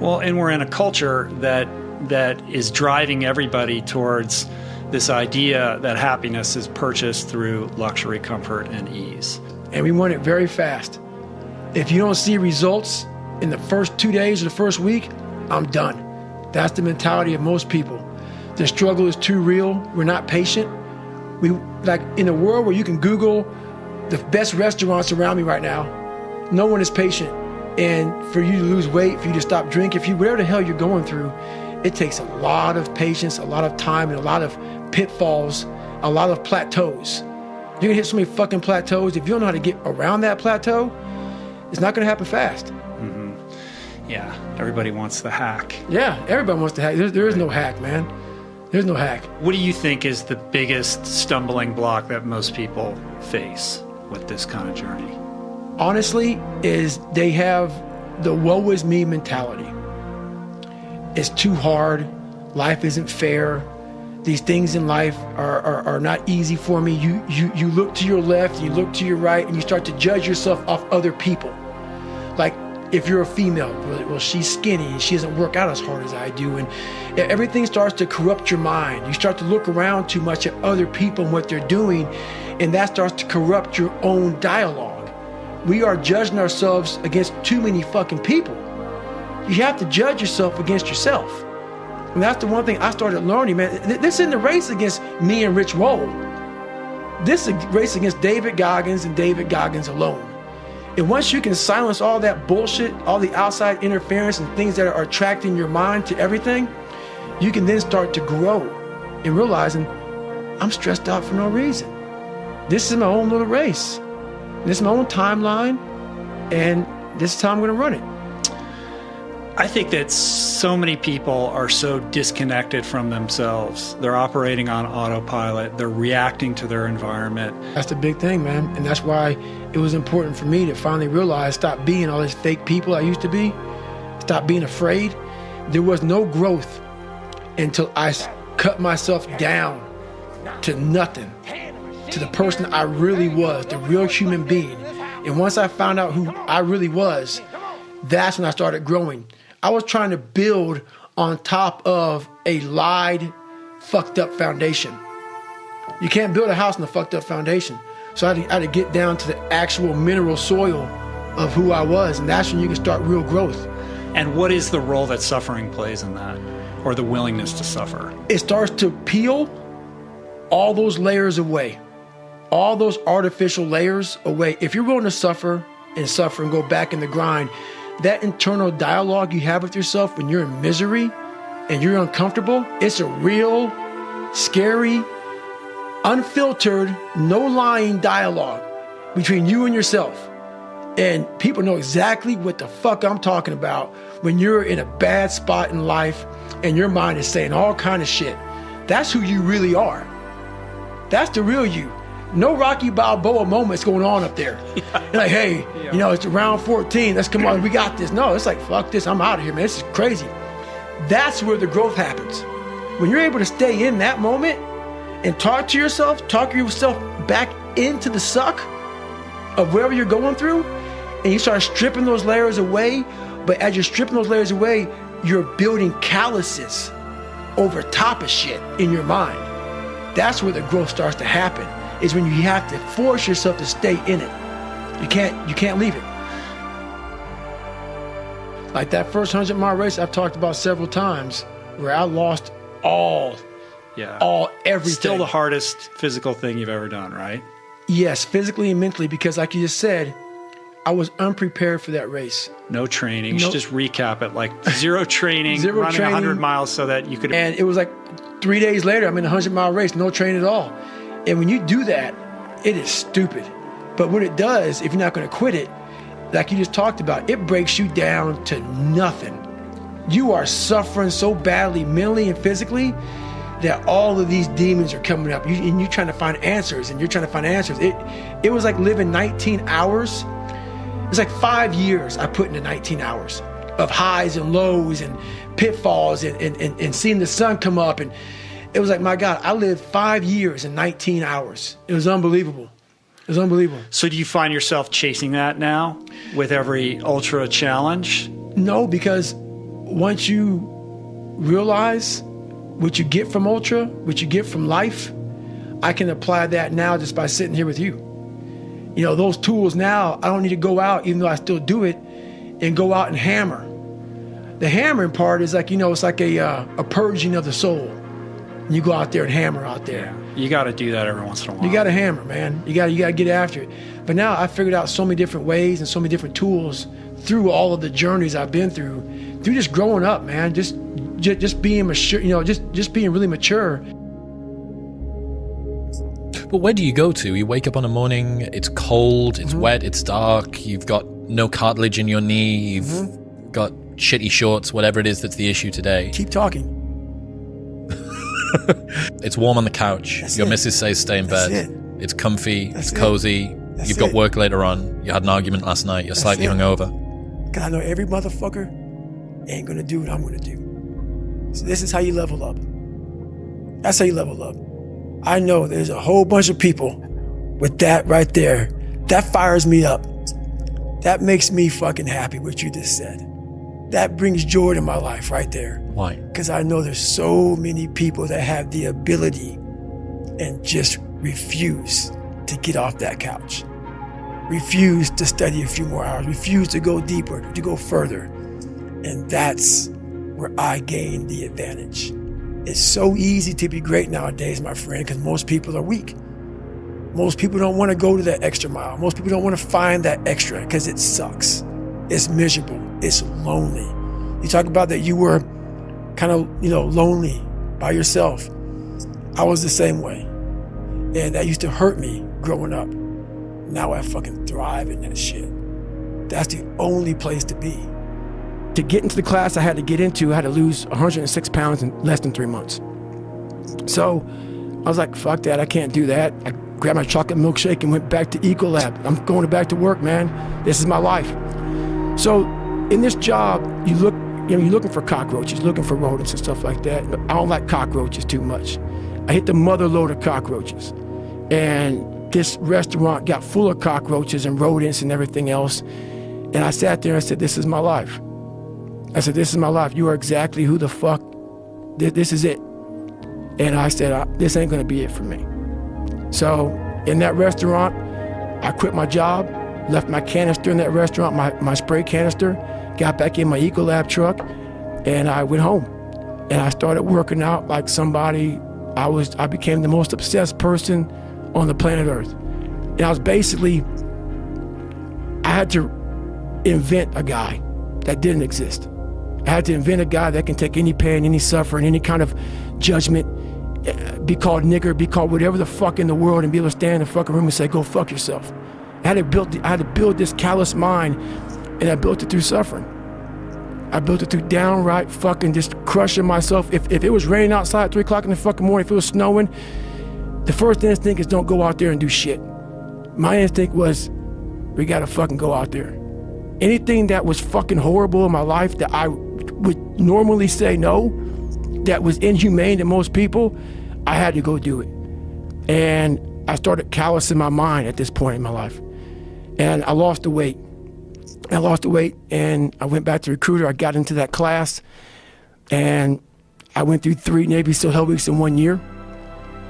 Well, and we're in a culture that is driving everybody towards this idea that happiness is purchased through luxury, comfort, and ease. And we want it very fast. If you don't see results in the first 2 days or the first week, I'm done. That's the mentality of most people. The struggle is too real. We're not patient. We, like in a world where you can Google the best restaurants around me right now, no one is patient. And for you to lose weight, for you to stop drinking, whatever the hell you're going through, it takes a lot of patience, a lot of time, and a lot of pitfalls, a lot of plateaus. You're gonna hit so many fucking plateaus. If you don't know how to get around that plateau, it's not gonna happen fast. Mm-hmm. Yeah, everybody wants the hack. Yeah, everybody wants the hack. There is no hack, man. There's no hack. What do you think is the biggest stumbling block that most people face with this kind of journey? Honestly, is they have the woe is me mentality. It's too hard. Life isn't fair. These things in life are not easy for me. You look to your left, you look to your right, and you start to judge yourself off other people. Like if you're a female, well, she's skinny and she doesn't work out as hard as I do. And everything starts to corrupt your mind. You start to look around too much at other people and what they're doing, and that starts to corrupt your own dialogue. We are judging ourselves against too many fucking people. You have to judge yourself against yourself. And that's the one thing I started learning, man. This isn't a race against me and Rich Roll. This is a race against David Goggins and David Goggins alone. And once you can silence all that bullshit, all the outside interference and things that are attracting your mind to everything, you can then start to grow and realizing I'm stressed out for no reason. This is my own little race. This is my own timeline, and this is how I'm going to run it. I think that so many people are so disconnected from themselves. They're operating on autopilot. They're reacting to their environment. That's the big thing, man. And that's why it was important for me to finally realize, stop being all these fake people I used to be. Stop being afraid. There was no growth until I cut myself down to nothing, to the person I really was, the real human being. And once I found out who I really was, that's when I started growing. I was trying to build on top of a lied, fucked up foundation. You can't build a house on a fucked up foundation. So I had to get down to the actual mineral soil of who I was, and that's when you can start real growth. And what is the role that suffering plays in that, or the willingness to suffer? It starts to peel all those layers away, all those artificial layers away. If you're willing to suffer and go back in the grind, that internal dialogue you have with yourself when you're in misery and you're uncomfortable, it's a real, scary, unfiltered, no lying dialogue between you and yourself. And people know exactly what the fuck I'm talking about when you're in a bad spot in life and your mind is saying all kind of shit. That's who you really are. That's the real you. No Rocky Balboa moments going on up there. Yeah. Like, hey, you know, it's round 14. Let's come on. We got this. No, it's like, fuck this. I'm out of here, man. This is crazy. That's where the growth happens. When you're able to stay in that moment and talk yourself back into the suck of wherever you're going through, and you start stripping those layers away. But as you're stripping those layers away, you're building calluses over top of shit in your mind. That's where the growth starts to happen. Is when you have to force yourself to stay in it. You can't leave it. Like that first 100-mile race I've talked about several times, where I lost everything. Still the hardest physical thing you've ever done, right? Yes, physically and mentally, because like you just said, I was unprepared for that race. No training. You should just recap it. Like zero training, running 100 miles so that you could... And it was like 3 days later, I'm in a 100-mile race, no training at all. And when you do that, it is stupid. But what it does, if you're not going to quit it, like you just talked about, it breaks you down to nothing. You are suffering so badly mentally and physically that all of these demons are coming up. And you're trying to find answers, and you're trying to find answers. It was like living 19 hours. It was like 5 years I put into 19 hours of highs and lows and pitfalls and seeing the sun come up. And it was like, my God, I lived 5 years in 19 hours. It was unbelievable. It was unbelievable. So do you find yourself chasing that now with every ultra challenge? No, because once you realize what you get from Ultra, what you get from life, I can apply that now just by sitting here with you. You know, those tools now, I don't need to go out, even though I still do it, and go out and hammer. The hammering part is like, you know, it's like a purging of the soul. You go out there and hammer out there. You got to do that every once in a while. You got to hammer, man. You got to get after it. But now I figured out so many different ways and so many different tools through all of the journeys I've been through just growing up, man. Just being mature, you know, just being really mature. But where do you go to? You wake up on a morning, it's cold, it's wet, it's dark, you've got no cartilage in your knee, you've got shitty shorts, whatever it is that's the issue today. Keep talking. It's warm on the couch. That's your it. missus says stay in bed. That's it. It's comfy, That's it's cozy. That's You've got it. work later on. You had an argument last night. You're slightly it. hungover. Because I know every motherfucker ain't going to do what I'm going to do. So this is how you level up. That's how you level up. I know there's a whole bunch of people with that right there. That fires me up. That makes me fucking happy, what you just said. That brings joy to my life right there. Why? Because I know there's so many people that have the ability and just refuse to get off that couch. Refuse to study a few more hours. Refuse to go deeper, to go further. And that's where I gain the advantage. It's so easy to be great nowadays, my friend, because most people are weak. Most people don't want to go to that extra mile. Most people don't want to find that extra because it sucks. It's miserable. It's lonely. You talk about that you were kind of, you know, lonely by yourself. I was the same way. And that used to hurt me growing up. Now I fucking thrive in that shit. That's the only place to be. To get into the class I had to get into, I had to lose 106 pounds in less than 3 months. So I was like, fuck that, I can't do that. I grabbed my chocolate milkshake and went back to Ecolab. I'm going back to work, man. This is my life. So in this job, you're looking for cockroaches, looking for rodents and stuff like that. I don't like cockroaches too much. I hit the mother load of cockroaches. And this restaurant got full of cockroaches and rodents and everything else. And I sat there and I said, this is my life. I said, this is my life. You are exactly who the fuck, this is it. And I said, this ain't gonna be it for me. So in that restaurant, I quit my job, left my canister in that restaurant, my spray canister, got back in my Ecolab truck, and I went home. And I started working out like somebody, I became the most obsessed person on the planet Earth. And I was basically, I had to invent a guy that didn't exist. I had to invent a guy that can take any pain, any suffering, any kind of judgment, be called nigger, be called whatever the fuck in the world, and be able to stand in the fucking room and say, go fuck yourself. I had to build this callous mind, and I built it through suffering. I built it through downright fucking just crushing myself. If it was raining outside at 3 o'clock in the fucking morning, if it was snowing, the first instinct is don't go out there and do shit. My instinct was, we gotta fucking go out there. Anything that was fucking horrible in my life that I would normally say no, that was inhumane to most people, I had to go do it. And I started callousing my mind at this point in my life. And I lost the weight. And I went back to recruiter. I got into that class, and I went through 3 Navy SEAL Hell Weeks in 1 year.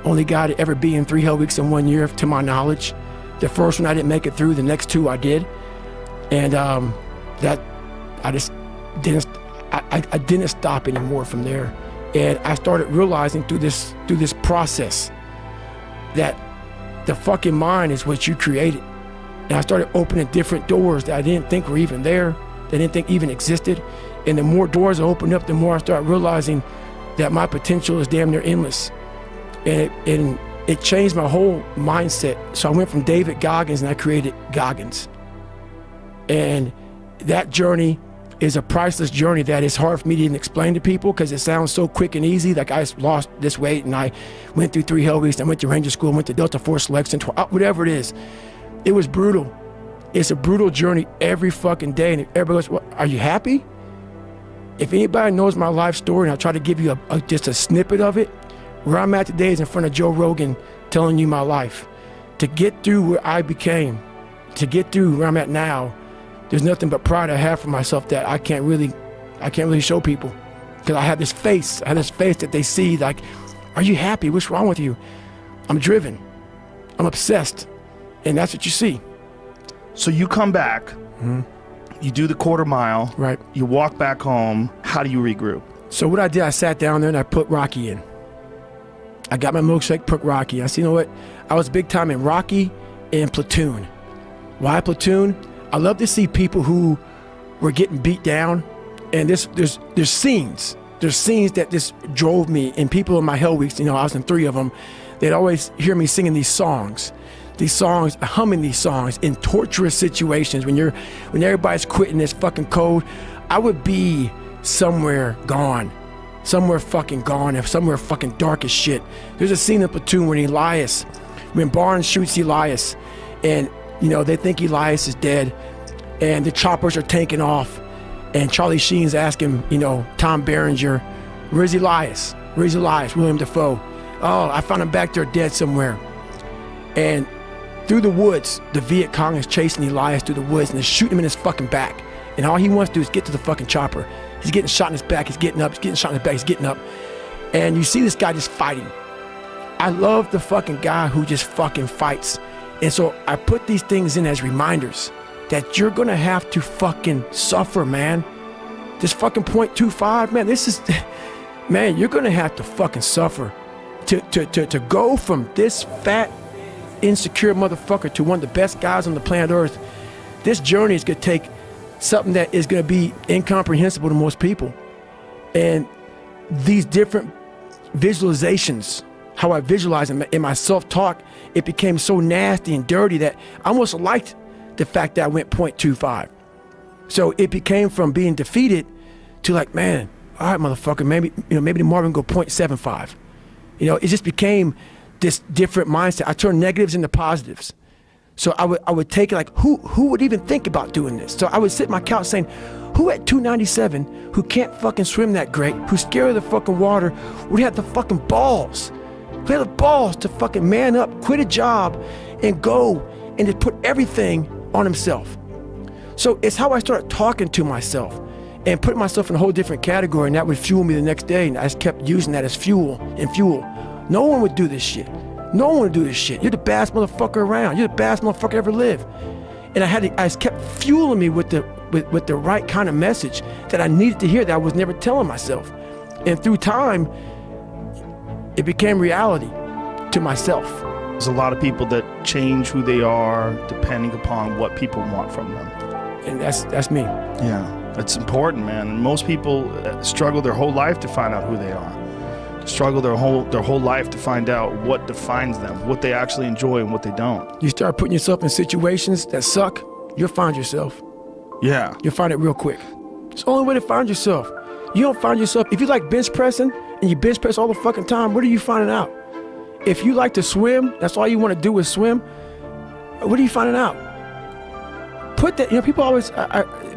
Only guy to ever be in 3 Hell Weeks in 1 year, to my knowledge. The first one I didn't make it through. The next 2 I did. And that I just didn't. I didn't stop anymore from there. And I started realizing through this process that the fucking mind is what you created. And I started opening different doors that I didn't think were even there, that I didn't think even existed. And the more doors I opened up, the more I started realizing that my potential is damn near endless. And it changed my whole mindset. So I went from David Goggins and I created Goggins. And that journey is a priceless journey that is hard for me to even explain to people because it sounds so quick and easy. Like I lost this weight and I went through 3 Hell Weeks. I went to Ranger School, went to Delta Force Selection, whatever it is. It was brutal. It's a brutal journey every fucking day. And everybody goes, well, are you happy? If anybody knows my life story, and I'll try to give you just a snippet of it, where I'm at today is in front of Joe Rogan telling you my life. To get through where I became, to get through where I'm at now, there's nothing but pride I have for myself that I can't really I can't really show people because I have this face. I have this face that they see like, are you happy? What's wrong with you? I'm driven. I'm obsessed. And that's what you see. So you come back, you do the quarter mile, Right. you walk back home. How do you regroup? So what I did, I sat down there and I put Rocky in. I got my milkshake, put Rocky. I said, you know what? I was big time in Rocky and Platoon. Why Platoon? I love to see people who were getting beat down. And there's scenes. There's scenes that just drove me. And people in my Hell Weeks, you know, I was in 3 of them. They'd always hear me singing these songs, humming these songs in torturous situations. When everybody's quitting this fucking code, I would be somewhere gone, somewhere fucking gone, and somewhere fucking dark as shit. There's a scene in Platoon when Barnes shoots Elias, and you know they think Elias is dead, and the choppers are taking off, and Charlie Sheen's asking, you know, Tom Berenger, where's Elias? Where's Elias? William Dafoe. Oh, I found him back there dead somewhere. And through the woods, the Viet Cong is chasing Elias through the woods and they're shooting him in his fucking back. And all he wants to do is get to the fucking chopper. He's getting shot in his back, he's getting up, he's getting shot in his back, he's getting up. And you see this guy just fighting. I love the fucking guy who just fucking fights. And so I put these things in as reminders that you're gonna have to fucking suffer, man. This fucking .25, man, this is, man, you're gonna have to fucking suffer to go from this fat, insecure motherfucker to one of the best guys on the planet Earth. This journey is gonna take something that is gonna be incomprehensible to most people. And these different visualizations, how I visualize in my self-talk, it became so nasty and dirty that I almost liked the fact that I went .25. So it became from being defeated to like, man, all right, motherfucker, maybe tomorrow we can go .75. You know, it just became this different mindset. I turned negatives into positives. So I would take it like, who would even think about doing this? So I would sit on my couch saying, who at 297, who can't fucking swim that great, who's scared of the fucking water, would have the fucking balls, to fucking man up, quit a job, and go and just put everything on himself. So it's how I started talking to myself and putting myself in a whole different category, and that would fuel me the next day. And I just kept using that as fuel. No one would do this shit. No one would do this shit. You're the baddest motherfucker around. You're the baddest motherfucker ever lived. And I just kept fueling me with the right kind of message that I needed to hear that I was never telling myself. And through time, it became reality to myself. There's a lot of people that change who they are depending upon what people want from them. And that's me. Yeah, that's important, man. Most people struggle their whole life to find out who they are. Struggle their whole life to find out what defines them, what they actually enjoy and what they don't. You start putting yourself in situations that suck, you'll find yourself. Yeah. You'll find it real quick. It's the only way to find yourself. You don't find yourself, if you like bench pressing and you bench press all the fucking time, what are you finding out? If you like to swim, that's all you want to do is swim, what are you finding out? Put that,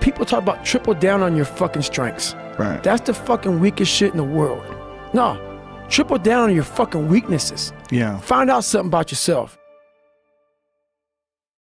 people talk about triple down on your fucking strengths. Right. That's the fucking weakest shit in the world. No, triple down on your fucking weaknesses. Yeah. Find out something about yourself.